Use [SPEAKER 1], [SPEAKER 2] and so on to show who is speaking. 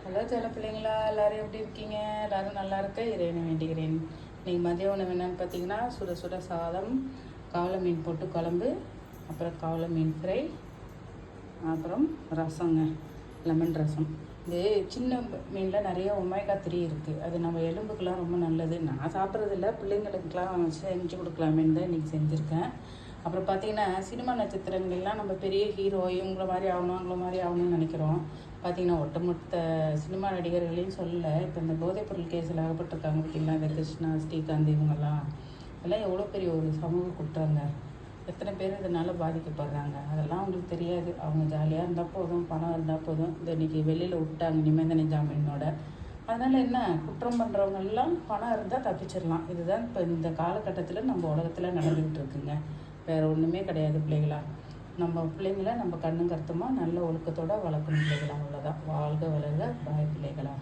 [SPEAKER 1] Hello சில பிள்ளைங்களா, எல்லோரும் எப்படி இருக்கீங்க? எல்லோரும் நல்லா இருக்க இறைவனை வேண்டிக்கிறேன். இன்றைக்கி மதிய உணவு என்னென்னு பார்த்தீங்கன்னா, சுட சுட சாதம், கவலை மீன் போட்டு குழம்பு, அப்புறம் கவலை மீன் ஃப்ரை, அப்புறம் ரசங்க, லெமன் ரசம். இது சின்ன மீனில் நிறைய ஒமேகா 3 இருக்குது. அது நம்ம எலும்புக்கெலாம் ரொம்ப நல்லது. நான் சாப்பிட்றதில்ல, பிள்ளைங்களுக்கெலாம் செஞ்சு கொடுக்கலாமேன்னு தான் இன்றைக்கி செஞ்சுருக்கேன். அப்புறம் பார்த்திங்கன்னா, சினிமா நட்சத்திரங்கள்லாம் நம்ம பெரிய ஹீரோ இவங்கள மாதிரி ஆகணும் அவங்கள மாதிரி ஆகணும்னு நினைக்கிறோம். பார்த்திங்கன்னா ஒட்டுமொத்த சினிமா நடிகர்களையும் சொல்லலை. இப்போ இந்த போதைப்பொருள் கேஸில் அகப்பட்டிருக்காங்க பார்த்திங்களா, இந்த கிருஷ்ணா, ஸ்ரீகாந்த் இவங்கெல்லாம் எல்லாம் எவ்வளோ பெரிய ஒரு சமூக குற்றங்க. எத்தனை பேர் இதனால் பாதிக்கப்படுறாங்க அதெல்லாம் அவங்களுக்கு தெரியாது. அவங்க ஜாலியாக இருந்தால் போதும், பணம் இருந்தால் போதும். இந்த இன்றைக்கி வெளியில் விட்டாங்க நிபந்தனை ஜாமீனோட. அதனால் என்ன, குற்றம் பண்ணுறவங்கெல்லாம் பணம் இருந்தால் தப்பிச்சிடலாம். இதுதான் இப்போ இந்த காலகட்டத்தில் நம்ம உலகத்தில் நடந்துக்கிட்டு இருக்குங்க. வேறு ஒன்றுமே கிடையாது பிள்ளைகளா. நம்ம பிள்ளைங்கள நம்ம கண்ணும் கருத்துமாக நல்ல ஒழுக்கத்தோடு வளர்க்கணும் பிள்ளைகளா. அவ்வளோதான். வாழ்க வளர்க. பாய் பிள்ளைகளா.